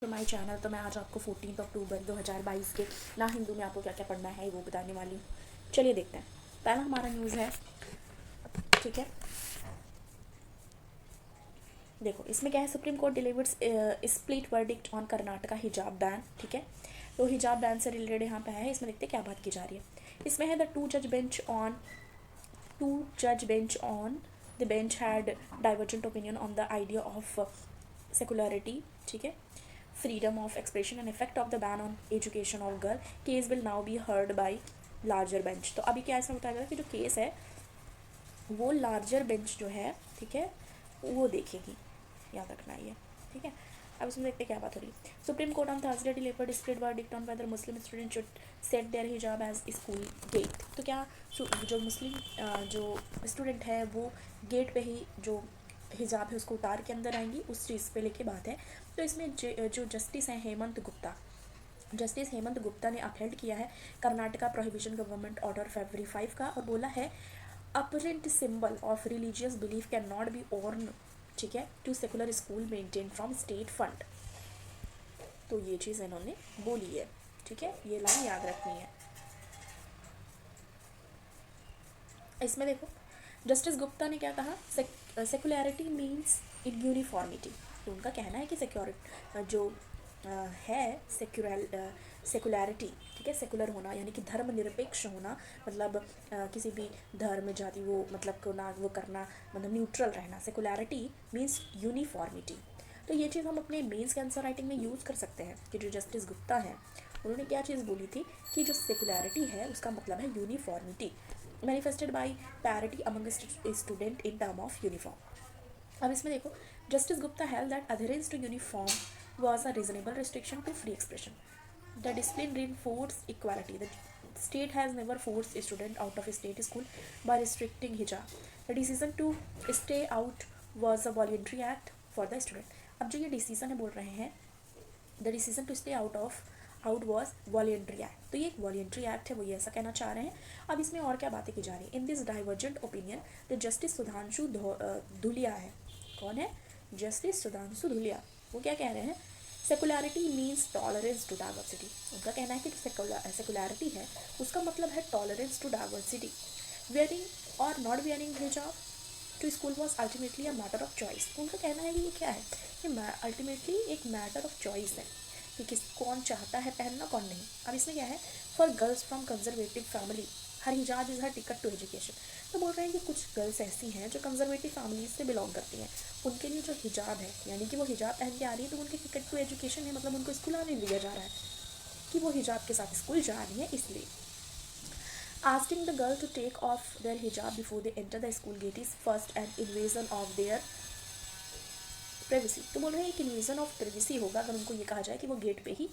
My channel. तो मैं आज आपको 14 अक्टूबर 2022 के ना हिंदू में आपको क्या क्या पढ़ना है वो बताने वाली हूँ। चलिए देखते हैं। पहला हमारा न्यूज़ है, ठीक है। देखो इसमें क्या है, Supreme court delivers split verdict on Karnataka हिजाब बैन, ठीक है। तो हिजाब बैन से रिलेटेड यहाँ पे है, इसमें देखते हैं क्या बात की जा रही है। इसमें है द टू जज bench on the bench had divergent opinion on the idea of secularity, ठीक है, freedom of expression and effect of the ban on education of girl case will now be heard by larger bench। तो अभी क्या ऐसा बताया जा रहा है कि जो केस है वो लार्जर बेंच जो है, ठीक है, वो देखेगी, याद रखना ये, ठीक है। अब इसमें देखते हैं क्या बात हो रही है। Supreme Court on Thursday delivered split verdict on whether Muslim student should set their hijab as school gate. तो क्या जो मुस्लिम जो स्टूडेंट है वो गेट पे ही जो हिजाब है उसको उतार के अंदर आएंगी, उस चीज़ पे लेके बात है। तो इसमें जो जस्टिस हैं जस्टिस हेमंत गुप्ता ने अपहेल्ड किया है कर्नाटका प्रोहिबिशन गवर्नमेंट ऑर्डर फरवरी 5 का, और बोला है apparent symbol of religious belief can not be worn, ठीक है, to secular school maintain from state fund. तो ये चीज़ इन्होंने बोली है, ठीक है, ये लाइन याद रखनी है। इसमें देखो जस्टिस गुप्ता ने क्या कहा, सेकुलरिटी मीन्स इन यूनिफॉर्मिटी। तो उनका कहना है कि सिक्योरिटी जो है सेकुलरिटी, ठीक है, सेकुलर होना यानी कि धर्मनिरपेक्ष होना, मतलब किसी भी धर्म जाति वो मतलब को ना वो करना, मतलब न्यूट्रल रहना। सेकुलरिटी मीन्स यूनिफॉर्मिटी। तो ये चीज़ हम अपने मेंस के आंसर राइटिंग में यूज़ कर सकते हैं कि जो जस्टिस गुप्ता हैं उन्होंने क्या चीज़ बोली थी कि जो सेकुलरिटी है उसका मतलब है uniformity, manifested by parity among student in term of uniform. अब इसमें देखो Justice Gupta held that adherence to uniform was a reasonable restriction to free expression. The discipline reinforced equality. The state has never forced a student out of a state school by restricting hijab. The decision to stay out was a voluntary act for the student. अब जो ये decision है बोल रहे हैं, the decision to stay out was voluntary act. तो ये एक वॉलेंट्री एक्ट है, वो ये ऐसा कहना चाह रहे हैं। अब इसमें और क्या बातें की जा रही है। In this divergent opinion the Justice Sudhanshu Dhulia है। कौन है? जस्टिस सुधांशु धुलिया। वो क्या कह रहे हैं, secularity means tolerance to diversity. उनका कहना है कि सेकुलरिटी है उसका मतलब है टॉलरेंस टू डाइवर्सिटी। वेयरिंग और not wearing hijab to school was ultimately a matter of choice. उनका कहना है कि ये क्या है, ये अल्टीमेटली एक मैटर ऑफ चॉइस है कि किस कौन चाहता है पहनना कौन नहीं। अब इसमें क्या है, for girls from conservative family her hijab is her ticket to education. तो बोल रहे हैं कि कुछ गर्ल्स ऐसी हैं जो कंजर्वेटिव फैमिलीज से बिलोंग करती हैं, उनके लिए जो हिजाब है यानी कि वो हिजाब पहन के आ रही है तो उनकी टिकट टू एजुकेशन है, मतलब उनको स्कूल आने दिया जा रहा है कि वो हिजाब के साथ स्कूल जा रही है। इसलिए asking the girl to take off their hijab before they enter the school gate is first an invasion of their privacy। तो बोल रहे हैं एक इन्वेजन ऑफ प्रिवेसी होगा अगर उनको ये कहा जाए कि वो गेट पे ही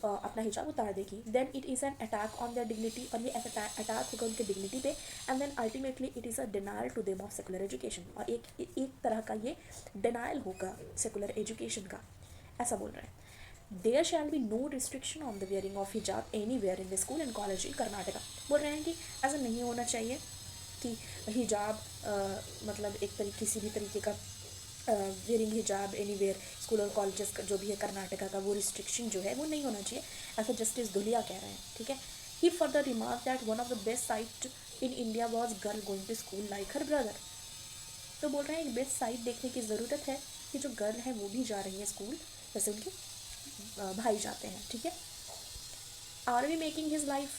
अपना हिजाब उतार देगी। Then it is an attack on their dignity, और ये अटैक होगा उनके डिग्निटी पे। And then ultimately it is a denial to them of secular education, और एक तरह का ये डिनायल होगा सेकुलर एजुकेशन का, ऐसा बोल रहे हैं। There shall be no restriction on the wearing of hijab any where in the school and college in Karnataka. बोल रहे हैं कि ऐसा नहीं होना चाहिए कि हिजाब मतलब एक किसी भी तरीके का वेयरिंग हिजाब एनी वेयर स्कूल और कॉलेजेस का जो भी है कर्नाटका का, वो रिस्ट्रिक्शन जो है वो नहीं होना चाहिए, ऐसा जस्टिस धुलिया कह रहे हैं, ठीक है। He further remark that one of the best sight in India was girl going to school like her brother. तो बोल रहे हैं एक बेस्ट साइट देखने की ज़रूरत है कि जो गर्ल है वो भी जा रही है स्कूल जैसे उनके भाई जाते हैं, ठीक है। Are we making his life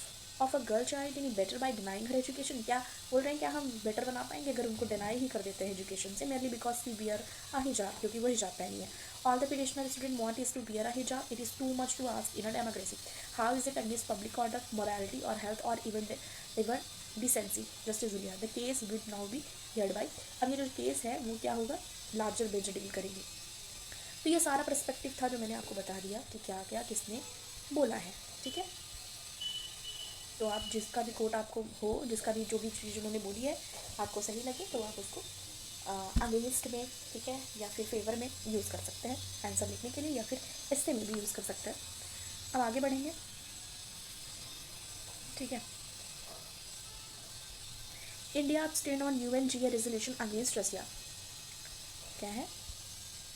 of a girl child in better by denying her education. क्या बोल रहे हैं, क्या हम बेटर बना पाएंगे अगर उनको डिनाई ही कर देते हैं एजुकेशन से, merely because she bear a hijab, क्योंकि वो हिजाब पहनी है। All the petitioner student want is to bear a hijab, it is too much to ask in a democracy. How is it against public order, morality और health और even decency. Justice Dhulia the case will now be heard by. अब ये जो case है वो क्या होगा, larger bench deal करेगी। तो ये सारा पर्सपेक्टिव था जो मैंने आपको बता दिया कि क्या क्या किसने बोला है, ठीक है। तो आप जिसका भी कोट आपको हो, जिसका भी जो भी चीज़ उन्होंने बोली है आपको सही लगे तो आप उसको अगेंस्ट में, ठीक है, या फिर फेवर में यूज़ कर सकते हैं आंसर लिखने के लिए, या फिर इससे में भी यूज़ कर सकते हैं। अब आगे बढ़ेंगे, ठीक है। India abstained on UN GA resolution against Russia. क्या है,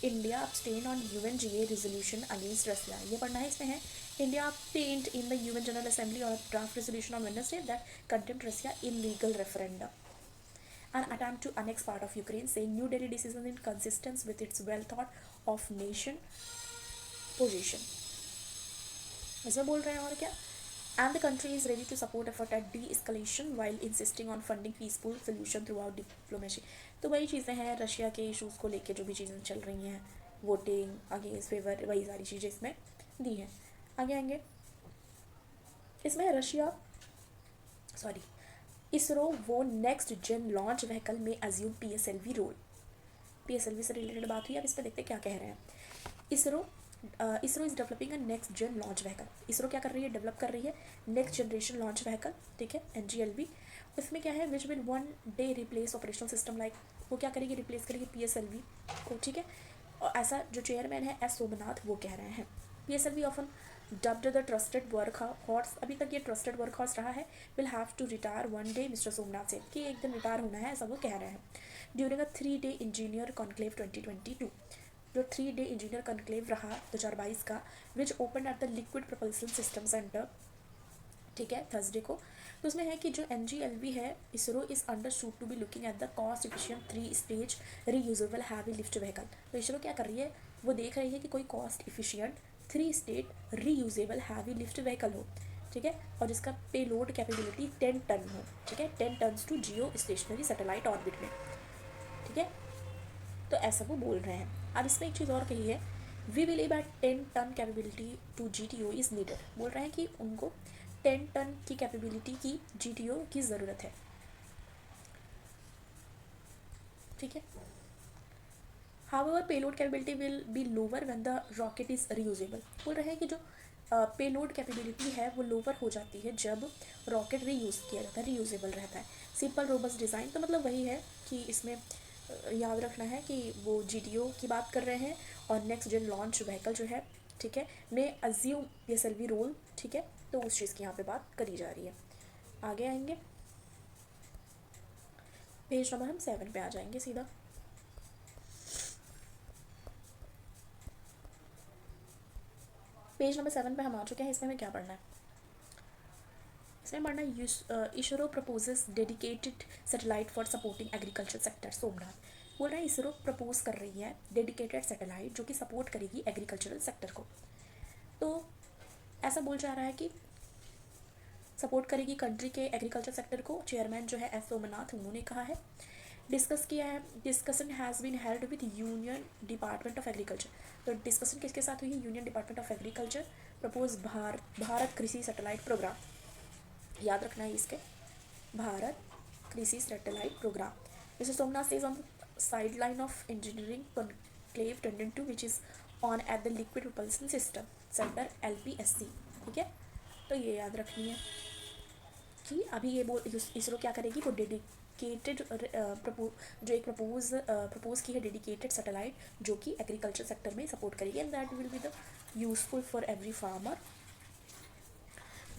India abstained on UNGA resolution against Russia. ये पढ़ना है, इसमें है India obtained in the UN General Assembly or a draft resolution on Wednesday that condemned Russia illegal referendum. An attempt to annex part of Ukraine, saying New Delhi decision in consistence with its well thought of nation position. इसमें बोल रहे हैं और क्या, and the country is ready to support effort at de-escalation while insisting on funding peaceful solution throughout diplomacy. तो वही चीज़ें हैं रशिया के इशूज़ को लेके, जो भी चीज़ें चल रही हैं, वोटिंग अगेंस्ट फेवर, वही सारी चीज़ें इसमें दी हैं. आगे आएंगे, इसमें रशिया इसरो वो नेक्स्ट जेन लॉन्च व्हीकल में अज्यूम PSLV रोल. PSLV से रिलेटेड बात हुई. अब इस पर देखते क्या कह रहे हैं. ISRO is developing a next gen launch vehicle. ISRO क्या कर रही है, डेवलप कर रही है नेक्स्ट जनरेशन लॉन्च व्हीकल, ठीक है, NGLV. इसमें क्या है, which will one day replace operational system like, वो क्या करेगी, रिप्लेस करेगी PSLV को, ठीक है. और ऐसा जो चेयरमैन है S सोमनाथ वो कह रहे हैं. PSLV often dubbed the trusted work horse, अभी तक ये ट्रस्टेड वर्क हॉर्स रहा है. Will have to retire one day, mister Somnath says, कि एक दिन रिटायर होना है, ऐसा वो कह रहे हैं. During a 3-day engineer conclave 2022, जो 3-day इंजीनियर कॉन्क्लेव रहा 2022 का, which open at the liquid propulsion system centre, ठीक है, थर्सडे को. तो उसमें है कि जो NGLV है, ISRO is understood to be looking at the cost efficient 3-stage reusable heavy lift vehicle. तो इसरो क्या कर रही है, वो देख रही है कि कोई cost efficient 3-stage reusable heavy lift vehicle हो, ठीक है, और जिसका पेलोड कैपेबिलिटी 10 टन हो, ठीक है, 10 tons to geostationary satellite orbit में, ठीक है. तो ऐसा वो बोल रहे हैं. अब इसमें एक चीज़ और कही है, we believe at 10 ton capability to GTO is needed. बोल रहे हैं कि उनको 10 टन की कैपेबिलिटी की GTO की ज़रूरत है, ठीक है. However payload capability will be lower when the rocket is reusable. बोल रहे हैं कि जो पेलोड कैपेबिलिटी है वो लोअर हो जाती है जब रॉकेट रीयूज़ किया जाता है, रीयूजेबल रहता है. सिंपल रोबस्ट डिज़ाइन, तो मतलब वही है कि इसमें याद रखना है कि वो GTO की बात कर रहे हैं और नेक्स्ट जेन लॉन्च व्हीकल जो है, ठीक है, में अज्यूम PSLV रोल, ठीक है. तो उस चीज़ की यहाँ पे बात करी जा रही है. आगे आएंगे, पेज नंबर हम 7 पे आ जाएंगे सीधा. पेज नंबर 7 पे हम आ चुके हैं. इसमें हमें क्या पढ़ना है, इसमें पढ़ना है ISRO proposes dedicated satellite for supporting agriculture sector. Somnath बोल रहे हैं इसरो प्रपोज कर रही है डेडिकेटेड सैटेलाइट जो कि सपोर्ट करेगी एग्रीकल्चरल सेक्टर को. तो ऐसा बोल जा रहा है कि सपोर्ट करेगी कंट्री के एग्रीकल्चर सेक्टर को. चेयरमैन जो है S सोमनाथ, उन्होंने कहा है, डिस्कस किया है. Discussion has been held with union department of agriculture. तो डिस्कशन किसके साथ हुई है, union department of agriculture. Propose Bharat Krishi satellite programme, याद रखना है इसके, Bharat Krishi satellite programme. Mister Somnath says on the sideline of engineering conclave 2022 which is on at the liquid propulsion system centre LPSC, ठीक है. तो ये याद रखनी है कि अभी ये इसरो क्या करेगी, वो डेडिकेटेड जो एक प्रपोज की है डेडिकेटेड सैटेलाइट जो कि एग्रीकल्चर सेक्टर में सपोर्ट करेगी. And that will be the useful for every farmer,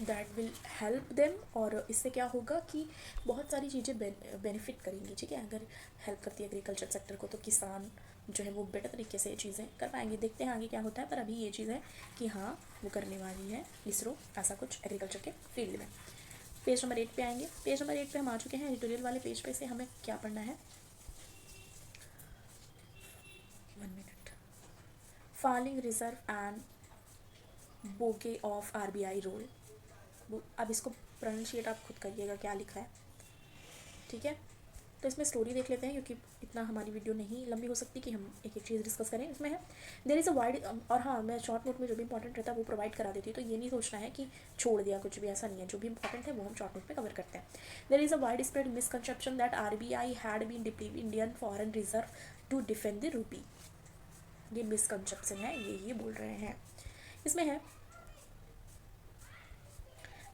that will help them. और इससे क्या होगा कि बहुत सारी चीज़ें बेनिफिट करेंगी, ठीक है. अगर हेल्प करती है एग्रीकल्चर सेक्टर को तो किसान जो है वो बेटर तरीके से चीज़ें कर पाएंगे. देखते हैं आगे क्या होता है, पर अभी ये चीज़ है कि हाँ वो करने वाली है इसरो ऐसा कुछ एग्रीकल्चर के फील्ड में. पेज नंबर 8 पे आएंगे. पेज नंबर 8 पे हम आ चुके हैं. एडिटोरियल वाले पेज पे से हमें क्या पढ़ना है, 1 minute. Falling reserve and bogey of RBI role. अब इसको प्रोनाउंशिएट आप खुद करिएगा क्या लिखा है, ठीक है. तो इसमें स्टोरी देख लेते हैं क्योंकि इतना हमारी वीडियो नहीं लंबी हो सकती कि हम एक एक चीज़ डिस्कस करें. इसमें है देयर इज़ अ वाइड, और हाँ मैं शॉर्ट नोट में जो भी इंपॉर्टेंट रहता है वो प्रोवाइड करा देती हूँ. तो ये नहीं सोचना है कि छोड़ दिया कुछ भी, ऐसा नहीं है. जो भी इंपॉर्टेंट है वो हम शॉर्ट नोट में कवर करते हैं. There is a wide spread misconception that RBI had been depleted Indian foreign reserve to defend the rupee. ये मिसकंसेप्शन है, ये बोल रहे हैं. इसमें है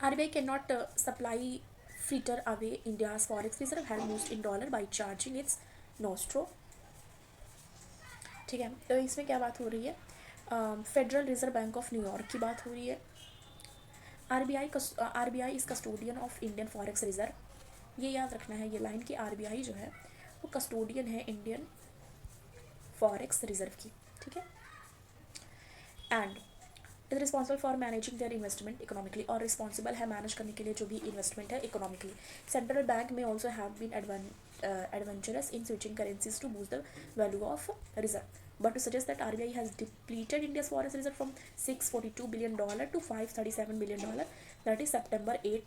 RBI cannot supply fritter away India's forex reserve held most in dollar by charging its nostro, ठीक है. तो इसमें क्या बात हो रही है, federal reserve bank of New York की बात हो रही है. RBI is custodian of Indian forex reserve. ये याद रखना है ये लाइन की, RBI जो है वो कस्टोडियन है इंडियन फॉरेक्स रिजर्व की. ठीक है। And is responsible for managing their investment economically, और रिस्पॉन्सिबल है मैनेज करने के लिए जो भी इन्वेस्टमेंट है इकोनॉमिकली। सेंट्रल बैंक में also have been adventurous in switching currencies to boost the value of reserve, but to suggest that RBI has depleted India's foreign reserve from $642 billion to $537 billion, that is September 8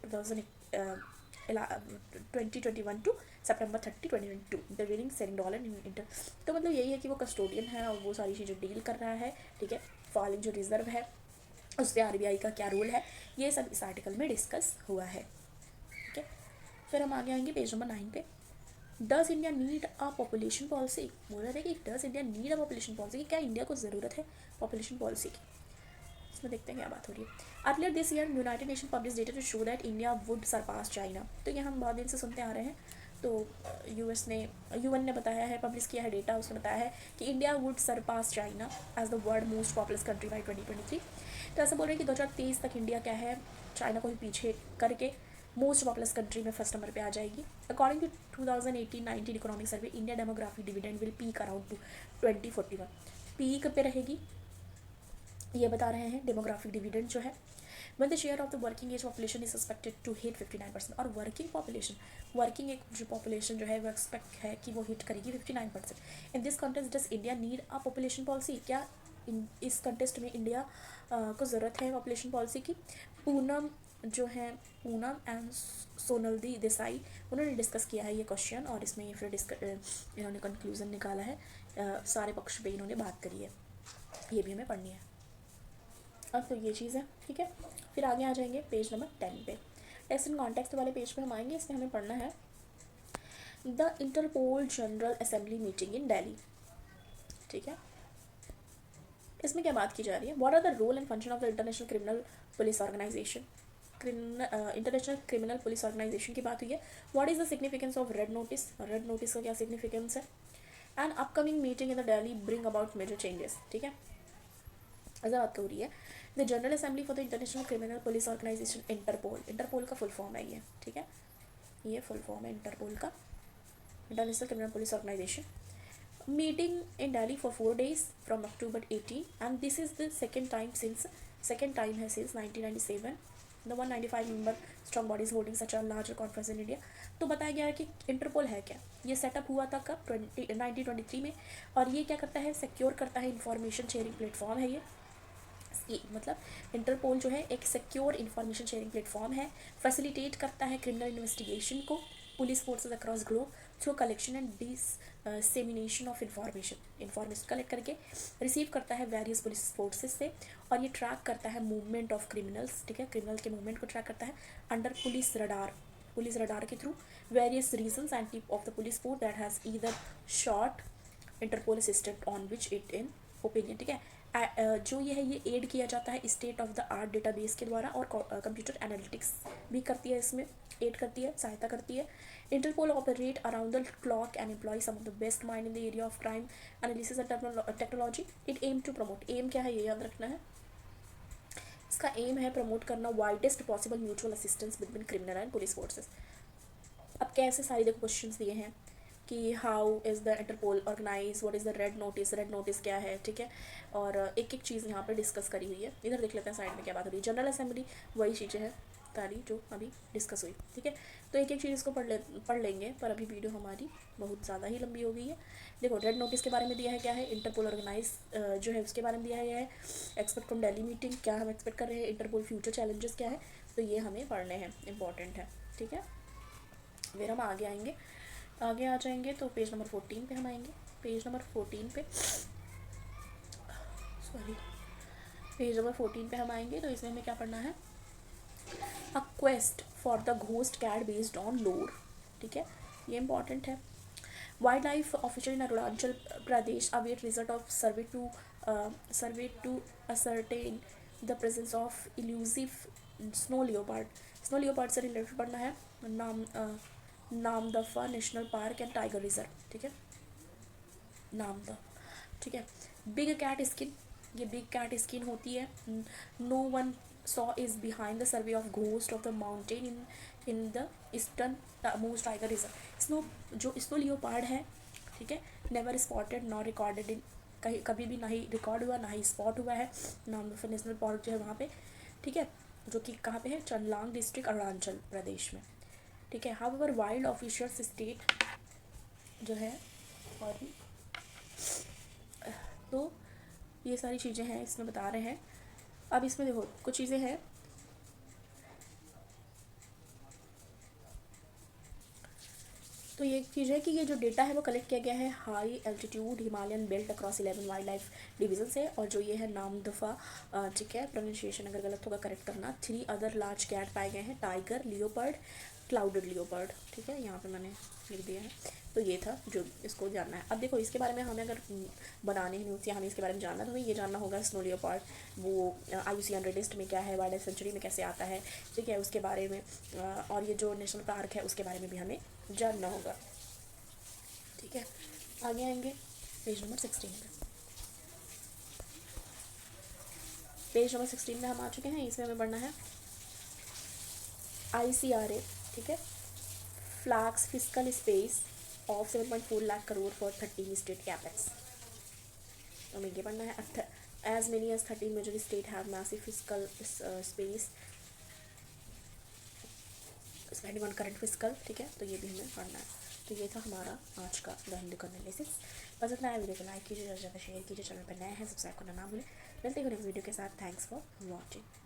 2021 to September 30 2022, intervening selling dollar in inter। तो मतलब यही है कि वो custodian है और वो सारी चीज़ें डील कर रहा है, ठीक है। फॉलिंग जो रिजर्व है उस पर RBI का क्या रोल है, ये सब इस आर्टिकल में डिस्कस हुआ है, ठीक है। फिर हम आगे आएंगे पेज नंबर 9 पे। Does India need a population policy, बोल रहे थे कि does India need a population policy, कि क्या इंडिया को ज़रूरत है पॉपुलेशन पॉलिसी की। इसमें देखते हैं क्या बात हो रही है। Earlier this year United Nation publish data to show that India would surpass China. तो ये हम बहुत दिन से सुनते आ रहे हैं। तो UN ने बताया है, पब्लिश किया है डेटा, उसने बताया है कि India would surpass China as the world most populous country by 2023। तो ऐसा बोल रहे हैं कि 2023 तक इंडिया क्या है, चाइना को भी पीछे करके मोस्ट पॉपुलस कंट्री में फर्स्ट नंबर पे आ जाएगी। According to 2018-19 economic survey, India demographic dividend will peak around to 2041। Peak पे रहेगी, ये बता रहे हैं डेमोग्राफिक डिविडेंड जो है। when the share of the working age population is suspected to hit 59%, और वर्किंग एक जो पॉपुलेशन जो है वो एक्सपेक्ट है कि वो हिट करेगी 59%। In this contest does India need a population policy, क्या इस कंटेस्ट में इंडिया को ज़रूरत है पॉपुलेशन पॉलिसी की। पूनम एंड सोनल देसाई, उन्होंने डिस्कस किया है ये क्वेश्चन, और इसमें ये फिर इन्होंने कंक्लूजन निकाला है, सारे पक्ष पे इन्होंने बात करी है, ये भी हमें पढ़नी है। अब तो ये चीज़ है, ठीक है। फिर आगे आ जाएंगे पेज नंबर 10 पे, टेक्स्ट एंड कॉन्टेक्स्ट वाले पेज पे हम आएंगे। इसमें हमें पढ़ना है the Interpol general assembly meeting in Delhi, ठीक है। इसमें क्या बात की जा रही है, what are the role and function of the international criminal police organisation. International criminal police organisation की बात हुई है। What is the significance of red notice, red notice का क्या सिग्निफिकेंस है। And upcoming meeting in the Delhi bring about major changes, ठीक है। ऐसा बात हो रही है। The general assembly for the international criminal police organisation, Interpol का फुल फॉर्म है ये, ठीक है। ये फुल फॉर्म है इंटरपोल का, international criminal police organisation. Meeting in Delhi for 4 days from October 18, and this is the second time है since 1997. The 195 member strong body is holding such a larger conference in India. तो बताया गया है कि interpole है क्या, ये setup हुआ था कब 1923 में, और ये क्या करता है, सिक्योर करता है, इंफॉर्मेशन शेयरिंग प्लेटफॉर्म है ये मतलब इंटरपोल जो है एक सिक्योर इंफॉर्मेशन शेयरिंग प्लेटफॉर्म है, फैसिलिटेट करता है क्रिमिनल इन्वेस्टिगेशन को police forces across globe through collection and dissemination of information collect करके रिसीव करता है वेरियस पुलिस फोर्सेस से, और ये ट्रैक करता है मूवमेंट ऑफ क्रिमिनल्स, ठीक है, क्रिमिनल के मूवमेंट को ट्रैक करता है अंडर पुलिस रडार के through various reasons and tip of the police force that has either shot Interpol assistant on which it in opinion, ठीक है। जो ये है ये एड किया जाता है state of the art database के द्वारा, और कंप्यूटर एनालिटिक्स भी करती है, इसमें एड करती है, सहायता करती है। Interpol operate around the clock and employ some of the best mind in the area of crime analysis and technology. It aim to promote, aim क्या है ये याद रखना है, इसका एम है प्रमोट करना widest possible mutual assistance between criminal and police forces. अब कैसे सारी देखो क्वेश्चंस दिए हैं कि how is the Interpol organise, what is the red notice क्या है, ठीक है। और एक एक चीज़ यहाँ पे डिस्कस करी हुई है। इधर देख लेते हैं साइड में क्या बात हो रही है। जनरल असेंबली वही चीज़ें हैं सारी जो अभी डिस्कस हुई, ठीक है। तो एक एक चीज़ इसको पढ़ लेंगे, पर अभी वीडियो हमारी बहुत ज़्यादा ही लंबी हो गई है। देखो रेड नोटिस के बारे में दिया है क्या है, इंटरपोल ऑर्गेनाइज जो है उसके बारे में दिया है, एक्सपेक्ट फ्रॉम दिल्ली मीटिंग, क्या हम एक्सपेक्ट कर रहे हैं, इंटरपोल फ्यूचर चैलेंजेस क्या है, तो ये हमें पढ़ने हैं, इंपॉर्टेंट है, ठीक है। फिर हम आगे आ जाएंगे तो पेज नंबर 14 पे हम आएंगे। पेज नंबर 14 पे हम आएंगे तो इसमें हमें क्या पढ़ना है, a quest for the ghost cat based on lore, ठीक है, ये इंपॉर्टेंट है। Wildlife officer in Arunachal Pradesh await result of survey to ascertain the presence of elusive snow leopard से रिलेटेड पढ़ना है। Namdapha national park and tiger reserve, ठीक है, नामदफा, ठीक है। बिग कैट स्किन होती है। No one saw is behind the survey of ghost of the mountain in the eastern most tiger reserve. Snow leopard है, ठीक है, never spotted not recorded in कहीं कभी भी ना ही रिकॉर्ड हुआ, ना ही स्पॉट हुआ है। नामदफा नेशनल पार्क जो है वहाँ पे, ठीक है, जो कि कहाँ पे है, चांगलांग डिस्ट्रिक्ट, अरुणाचल प्रदेश में, ठीक है। हाउएवर वाइल्ड ऑफिशियल्स स्टेट जो है, और तो ये सारी चीज़ें हैं इसमें बता रहे हैं। अब इसमें देखो कुछ चीज़ें हैं, तो ये एक चीज़ है कि ये जो डेटा है वो कलेक्ट किया गया है high altitude Himalayan belt across 11 wild life division से, और जो ये है नामदफा, ठीक है, प्रोनाउंसिएशन अगर गलत होगा करेक्ट करना। 3 अदर लार्ज कैट पाए गए हैं, टाइगर, लियोपर्ड, क्लाउडेड लियोपर्ड, ठीक है, यहाँ पे मैंने लिख दिया है। तो ये था जो इसको जानना है। अब देखो इसके बारे में हमें अगर बनाने हैं न्यूज़ या हमें इसके बारे में जानना है तो हमें ये जानना होगा स्नो लियोपार्ड वो IUCN रेड लिस्ट में क्या है, वाइल्ड लाइफ सेंचुरी में कैसे आता है, ठीक है, उसके बारे में, और ये जो नेशनल पार्क है उसके बारे में भी हमें जानना होगा, ठीक है। आगे आएंगे पेज नंबर 16 पे। पेज नंबर 16 में हम आ चुके हैं। इसमें हमें पढ़ना है ICRA, ठीक है, flags physical space of 7.4 lakh crore for 13 state capex. तो हमें ये पढ़ना है as many as 13 major state have massive physical space spending on current physical, ठीक है, तो ये भी हमें पढ़ना है। तो ये था हमारा आज का द हिंदू का एनालिसिस। पसंद आया वीडियो को लाइक कीजिए, ज़्यादा से ज़्यादा शेयर कीजिए, चैनल पर नए हैं सब्सक्राइब करना ना भूलें। मिलते हैं नेक्स्ट वीडियो के साथ। Thanks for watching.